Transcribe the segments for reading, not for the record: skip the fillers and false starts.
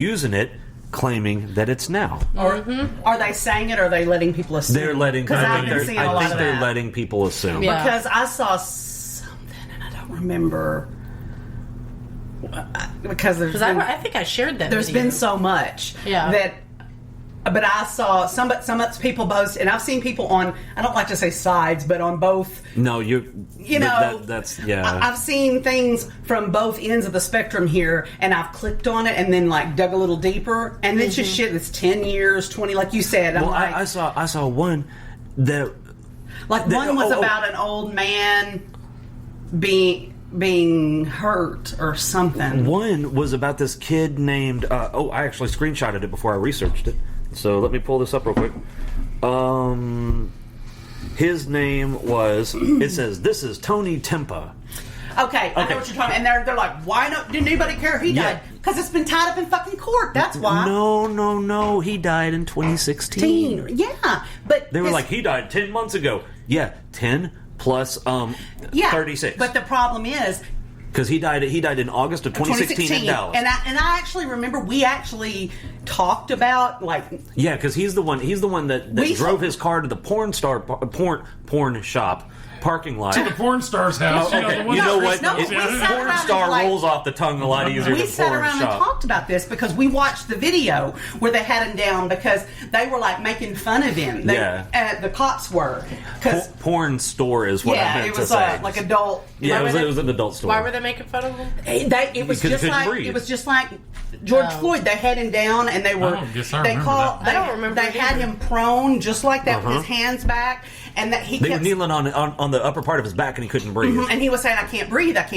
using it, claiming that it's now. Or are they saying it, or are they letting people assume? They're letting. Because I've been seeing a lot of that. They're letting people assume. Yeah. Because I saw something and I don't remember. Because I think I shared that. There's video. been so much Yeah. but I saw some people boast, and I've seen people on, I don't like to say sides, but on both. No, you know, that's I've seen things from both ends of the spectrum here, and I've clicked on it and then like dug a little deeper, and it's just shit that's 10 years, 20, like you said. Well, I saw one that one was about an old man being hurt or something. One was about this kid named I actually screenshotted it before I researched it, so let me pull this up real quick. His name was, it says, this is Tony Tempa. Okay, I know what you're talking about. And they're like, why not? Didn't anybody care if he died? Because it's been tied up in fucking court. That's why. No. He died in 2016. Yeah, but they were like, he died 10 months ago. Yeah, 10 plus 36. But the problem is, because he died in August of 2016 in Dallas. And I actually remember we actually talked about because he's the one that drove his car to the porn shop parking lot to the porn star's house. You know what? Porn star rolls off the tongue a lot easier than porn shop. We sat around and talked about this because we watched the video where they had him down because they were like making fun of him. The cops were. Porn store is what I meant to say. Yeah, it was like adult. Yeah, it was an adult store. Why were they making fun of him? It was just like George Floyd. They had him down and they were. I don't remember. They had him prone just like that with his hands back, and that he. They were kneeling on the upper part of his back and he couldn't breathe. And he was saying, "I can't breathe. And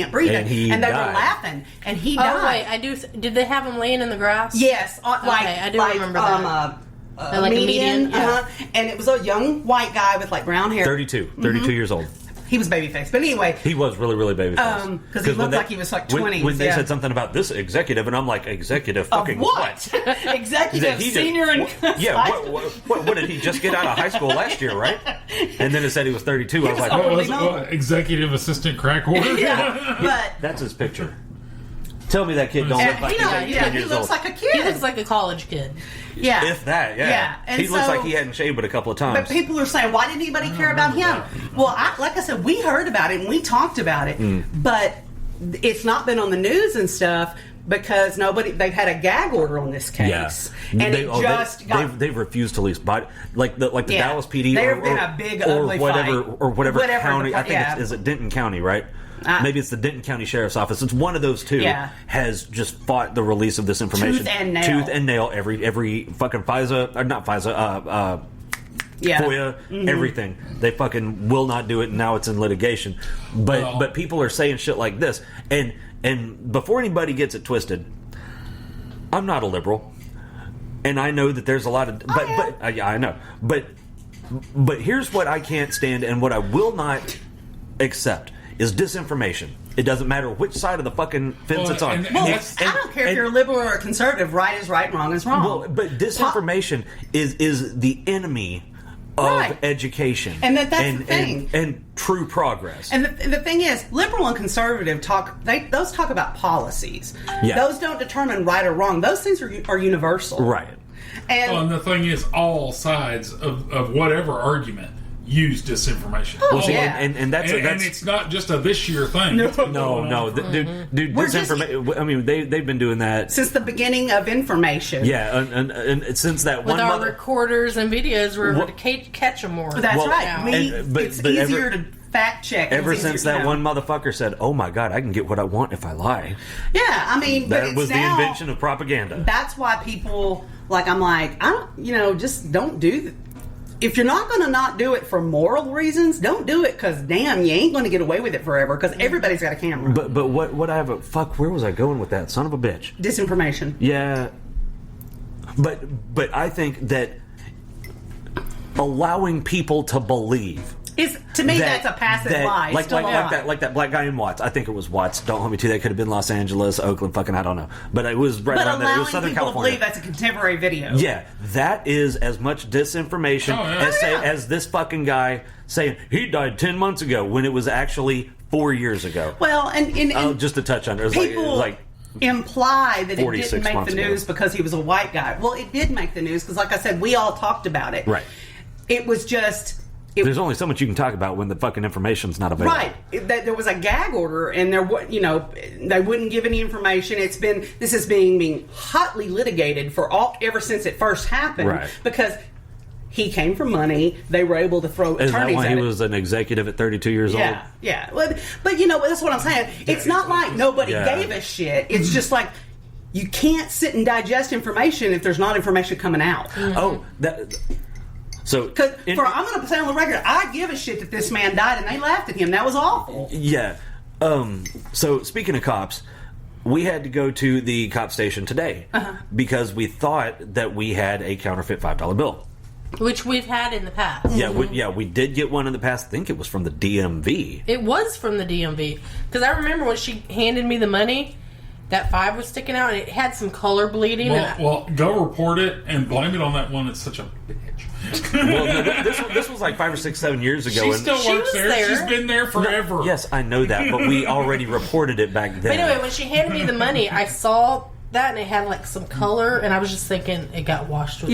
they died. were laughing, and he died. Wait, Did they have him laying in the grass? Yes, I do remember that. Like median, a median, and it was a young white guy with like brown hair. 32 years old. He was babyface, but anyway, he was really, really babyface. Because he looked like he was like 20. When they said something about this executive, and I'm like, executive fucking what? Executive, senior, and what did he just get out of high school last year, right? And then it said he was 32. I was like, executive assistant crack whore? but that's his picture. Tell me that kid don't look like he looks like a kid. He looks like a college kid. Yeah. If that, And he looks like he hadn't shaved but a couple of times. But people are saying, why didn't anybody care about him? Well, like I said, we heard about it and we talked about it, but it's not been on the news and stuff because they've had a gag order on this case. Yeah. And they've refused to release body, like the Dallas PD There's been a big ugly whatever county. I think is it Denton County, right? Maybe it's the Denton County Sheriff's Office. It's one of those two. Has just fought the release of this information. Tooth and nail. Every fucking FISA or not FISA. FOIA, everything. They fucking will not do it, and now it's in litigation. But people are saying shit like this, and before anybody gets it twisted, I'm not a liberal, and I know that there's a lot of. I know. But here's what I can't stand, and what I will not accept is disinformation. It doesn't matter which side of the fucking fence it's on. I don't care if you're a liberal or a conservative. Right is right, wrong is wrong. Well, but disinformation is the enemy of education, and that's the thing, and true progress. And the thing is, liberal and conservative talk about policies. Yeah. Those don't determine right or wrong. Those things are universal, right? And the thing is, all sides of whatever argument use disinformation. And it's not just a this year thing. No. Dude, disinformation. I mean, they've been doing that since the beginning of information. Yeah, and since that with our recorders and videos, we're able to catch them more. That's right. It's easier to fact check. Ever since that one motherfucker said, "Oh my God, I can get what I want if I lie." Yeah, I mean, that was the invention of propaganda. That's why people just don't do. If you're not going to not do it for moral reasons, don't do it because, damn, you ain't going to get away with it forever because everybody's got a camera. But what I have where was I going with that? Son of a bitch. Disinformation. Yeah. But I think that allowing people to believe to me, that's a passive lie. Like that black guy in Watts. I think it was Watts. Don't hold me to that. Could have been Los Angeles, Oakland, fucking I don't know. But it was right around there. It was Southern California. To believe that's a contemporary video. Yeah, that is as much disinformation as this fucking guy saying he died 10 months ago when it was actually 4 years ago. Well, and just to touch on it, it was imply that it 46 didn't make months the ago. news because he was a white guy. Well, it did make the news because, like I said, we all talked about it. Right. It was just... There's only so much you can talk about when the fucking information's not available. Right. There was a gag order, and they wouldn't give any information. This is being hotly litigated ever since it first happened. Right. Because he came for money. They were able to throw attorneys at it. Is that why he was an executive at 32 years old? Yeah. But that's what I'm saying. It's not like nobody gave a shit. It's just like you can't sit and digest information if there's not information coming out. Mm-hmm. Oh, So, I'm going to say on the record, I give a shit that this man died and they laughed at him. That was awful. Yeah. So, speaking of cops, we had to go to the cop station today because we thought that we had a counterfeit $5 bill. Which we've had in the past. Yeah, we did get one in the past. I think it was from the DMV. It was from the DMV. Because I remember when she handed me the money, that 5 was sticking out and it had some color bleeding. Well, go report it and blame it on that one that's such a bitch. Well, no, this was like 5 or 6, 7 years ago. She still works there. there. She's been there forever. No, yes, I know that, but we already reported it back then. But anyway, when she handed me the money, I saw that and it had like some color, and I was just thinking it got washed with,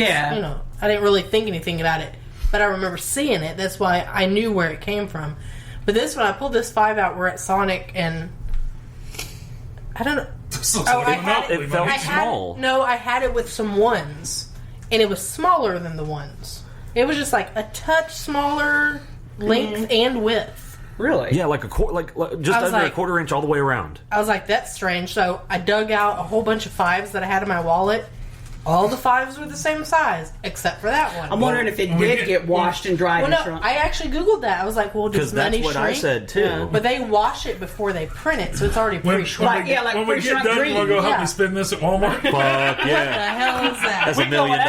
I didn't really think anything about it, but I remember seeing it. That's why I knew where it came from. But this one, I pulled this 5 out, we're at Sonic, and I don't know. It felt small. I had it with some ones, and it was smaller than the ones. It was just like a touch smaller length and width. Really? Yeah, like just under a quarter inch all the way around. I was like, that's strange. So I dug out a whole bunch of 5s that I had in my wallet. All the 5s were the same size, except for that one. I'm wondering if it did get washed and dried and shrunk. I actually Googled that. I was like, well, does money shrink? Because that's what I said, too. Yeah. But they wash it before they print it, so it's already pre-shrunk. When we get done, you want to go help me spend this at Walmart? Fuck yeah. What the hell is that? That's $1 million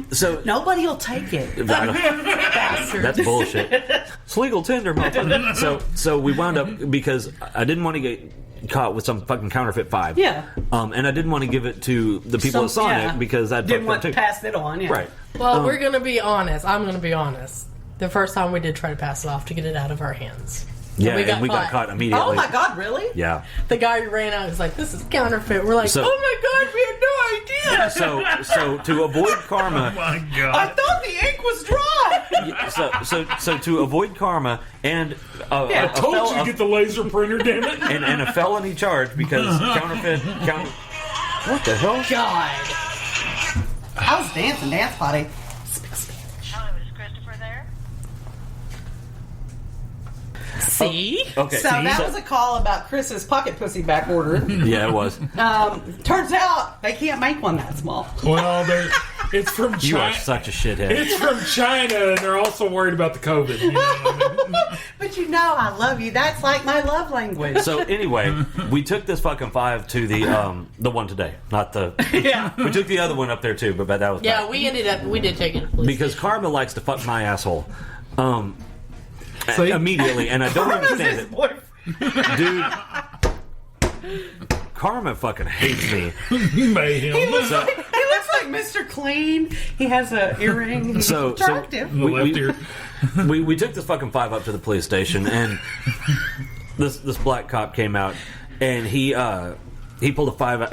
bill. So nobody will take it. That's bullshit. It's legal tender, motherfucker. So we wound up because I didn't want to get caught with some fucking counterfeit 5. Yeah. And I didn't want to give it to the people at Sonic because I didn't want to pass it on. Yeah. Right. Well, we're gonna be honest. I'm gonna be honest. The first time we did try to pass it off to get it out of our hands. Yeah, and we got caught immediately. Oh my God, really? Yeah. The guy who ran out was like, "This is counterfeit." We're like, "Oh my God, we had no idea." So to avoid karma, Oh my God! I thought the ink was dry. so to avoid karma and I told you to get the laser printer, damn it! and a felony charge because counterfeit. What the hell? God. I was dancing, dance party. See? Okay. So that was a call about Chris's pocket pussy back order. Yeah, it was. Turns out they can't make one that small. Well, it's from China. You are such a shithead. It's from China, and they're also worried about the COVID. You know what I mean? But I love you. That's like my love language. So anyway, we took this fucking 5 to the one today, not the. Yeah. We took the other one up there too, but that was Yeah, bad. we did take it to the police Because station. Karma likes to fuck my asshole. See? Immediately, and I don't understand it. Dude, Karma fucking hates me. Mayhem. He looks like Mr. Clean. He has an earring. He's attractive. We took this fucking 5 up to the police station, and this black cop came out, and he pulled a 5 out.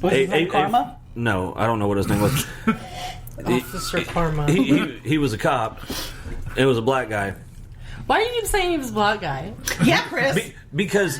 Was his name Karma? No, I don't know what his name was. Officer Karma. He was a cop. It was a black guy. Why did you say he was a black guy? Yeah, Chris. Because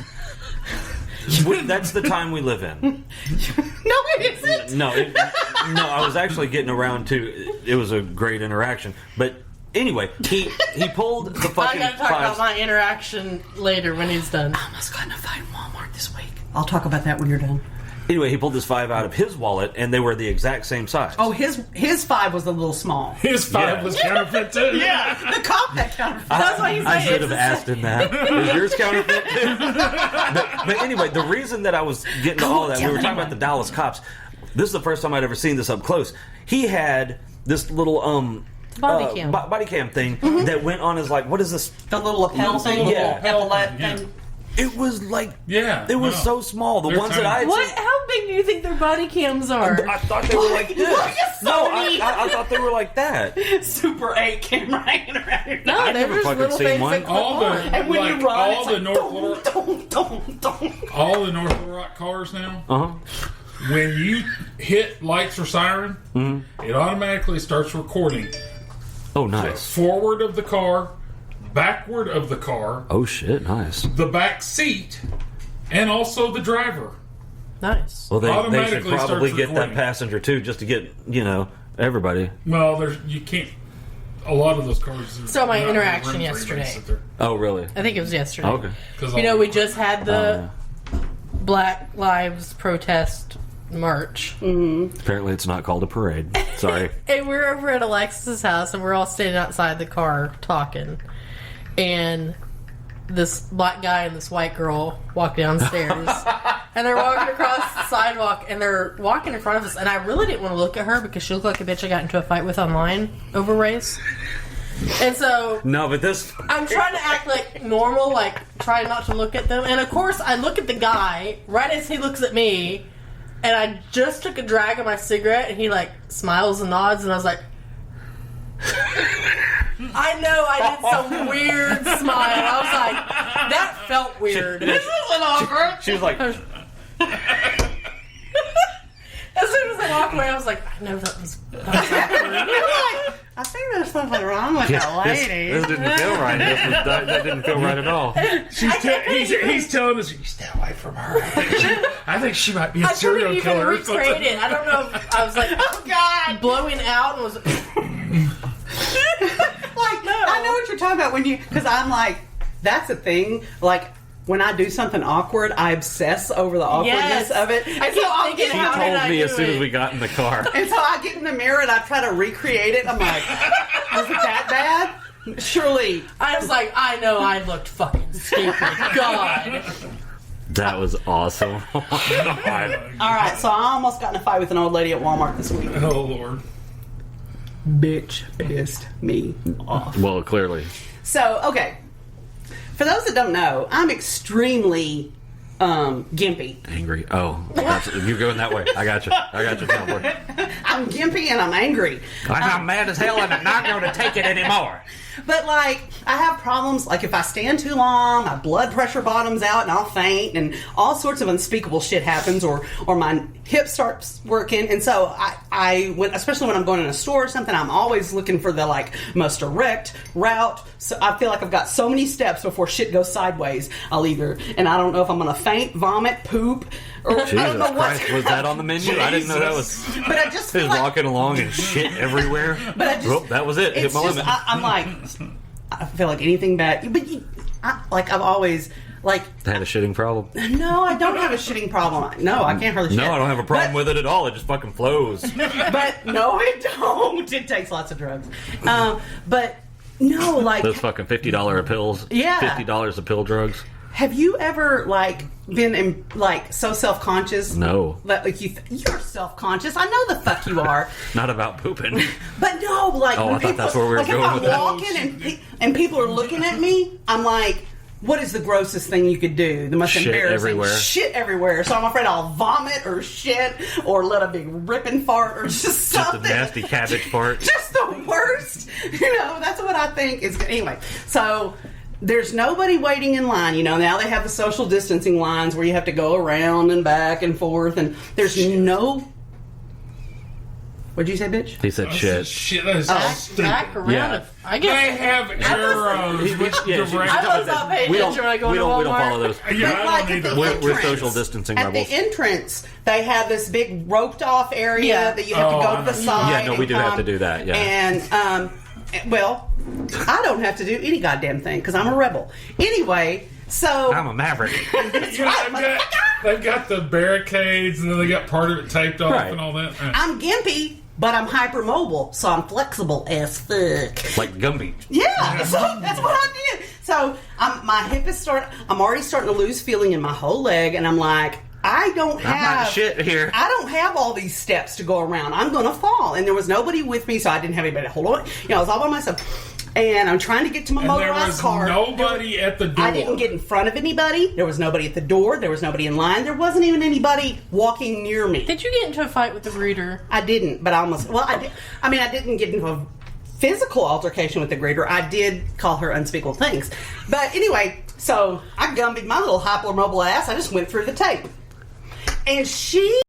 that's the time we live in. No, it isn't. No, I was actually getting around to. It was a great interaction, but anyway, he pulled the fucking. I gotta talk about my interaction later when he's done. I almost got in a fight in Walmart this week. I'll talk about that when you're done. Anyway, he pulled this 5 out of his wallet, and they were the exact same size. Oh, his 5 was a little small. His 5 was counterfeit too. Yeah, the cop had counterfeit. That's why he's I like, should have asked him that. Is yours counterfeit too? But anyway, the reason that I was getting to all that, we were talking about the Dallas cops. This is the first time I'd ever seen this up close. He had this little body cam thing that went on his, like, what is this? The little lapel thing, Yeah. little epaulette thing. It was like, it was so small. The They're ones tiny. that I had What? seen, How big do you think their body cams are? I thought they were like this. Look at No, Sony. I thought they were like that. Super 8 camera hanging around your No, I've they're never just fucking little seen things one. that clip All the on. And when you run, all it's the like, North all the North Little Rock cars now. When you hit lights or siren, it automatically starts recording. Oh, nice. Forward of the car, backward of the car, Oh shit, nice. the back seat, and also the driver. Nice. Well, they should Automatically probably starts get that recording. passenger too, just to get everybody. Well, you can't. A lot of those cars. Are So my not interaction room for anybody to yesterday. sit there. Oh, really? I think it was yesterday. Okay. 'Cause You know, all- we just had the Black Lives protest march. Apparently, it's not called a parade. Sorry. And we're over at Alexis's house, and we're all standing outside the car talking. And this black guy and this white girl walk downstairs. And they're walking across the sidewalk, and they're walking in front of us. And I really didn't want to look at her because she looked like a bitch I got into a fight with online over race. And so No, but this. I'm trying to act like normal, like try not to look at them. And of course, I look at the guy right as he looks at me, and I just took a drag of my cigarette, and he like smiles and nods, and I was like, I know I did some weird smile. I was like, that felt weird. This isn't awkward. She was like, As soon as I walked away, I was like, I know that was awkward. You're like, I think there's something wrong with that lady. this didn't feel right. That didn't feel right at all. He's telling us, you stay away from her. I think she might be a I serial couldn't even killer. or recreate something. it. I don't know if I was like, Oh, God. blowing out and was. Like, I know what you're talking about when you, because I'm like, that's a thing. Like, when I do something awkward, I obsess over the awkwardness Yes. of it. I And keep I'll thinking, get- She how did told I me do as soon as it? we got in the car. And so I get in the mirror and I try to recreate it. I'm like, was it that bad? Surely. I was like, I know I looked fucking stupid. God. That was awesome. Oh, God. All right, so I almost got in a fight with an old lady at Walmart this week. Oh, Lord. Bitch pissed me off. Well, clearly. So, okay. For those that don't know, I'm extremely gimpy. Angry. Oh, you're going that way. I got you. Cowboy. I'm gimpy and I'm angry. I'm mad as hell and I'm not going to take it anymore. But, like, I have problems, like, if I stand too long, my blood pressure bottoms out and I'll faint, and all sorts of unspeakable shit happens, or my hip starts working. And so I especially when I'm going in a store or something, I'm always looking for the, like, most direct route. So I feel like I've got so many steps before shit goes sideways. I'll either, and I don't know if I'm going to faint, vomit, poop, or I don't Jesus know what's Christ, was that on the menu? I didn't know that was. But I just He feel was like, walking along and shit everywhere. but I just, Well, that was it. Hit it's my just, limit. I'm like, I feel like anything bad, but I've always, like, Had a shitting problem. no, I don't have a shitting problem. No, I can't hardly shit. No, I don't have a problem with it at all. It just fucking flows. But no, I don't. It takes lots of drugs. But no, like, Those fucking $50 a pills. Yeah. $50 a pill drugs. have you ever, like, been like so self-conscious? No. That, like, you're self-conscious. I know the fuck you are. Not about pooping. But no, like, Oh, when I thought that's where we were like, going if I'm with that. walking and people are looking at me, I'm like, what is the grossest thing you could do? The most Shit embarrassing everywhere. shit everywhere. So I'm afraid I'll vomit or shit or let a big ripping fart or just Just something. a nasty cabbage part. Just the worst. You know, that's what I think is. Anyway, so there's nobody waiting in line. You know, now they have the social distancing lines where you have to go around and back and forth, and there's no. What'd you say, bitch? He said shit. Shit, that is so stupid. Back around. Yeah. I They guess. have arrows with Yeah, direct. I was not paying We don't, attention when I go we to don't Walmart. follow those. Yeah, But, I like, don't at the either. We're entrance- social distancing At rebels. the entrance, they have this big roped off area Yeah. that you have to Oh, go I to the know. side. Yeah, no, we and do have come. to do that, yeah. And well, I don't have to do any goddamn thing because I'm a rebel. Anyway, so I'm a maverick. that's right, They've got the barricades, and then they got part of it taped off Right. and all that. I'm gimpy, but I'm hypermobile, so I'm flexible as fuck. Like Gumby. Yeah, so that's what I did. So my hip is I'm already starting to lose feeling in my whole leg, and I'm like, I don't I'm have not shit here. I don't have all these steps to go around. I'm going to fall, and there was nobody with me, so I didn't have anybody to hold on. You know, I was all by myself. And I'm trying to get to my motorized car. Nobody at the door. I didn't get in front of anybody. There was nobody at the door. There was nobody in line. There wasn't even anybody walking near me. Did you get into a fight with the greeter? I didn't, but I almost. Well, I did. I mean, I didn't get into a physical altercation with the greeter. I did call her unspeakable things. But anyway, so I gumbied my little hypermobile ass. I just went through the tape. And she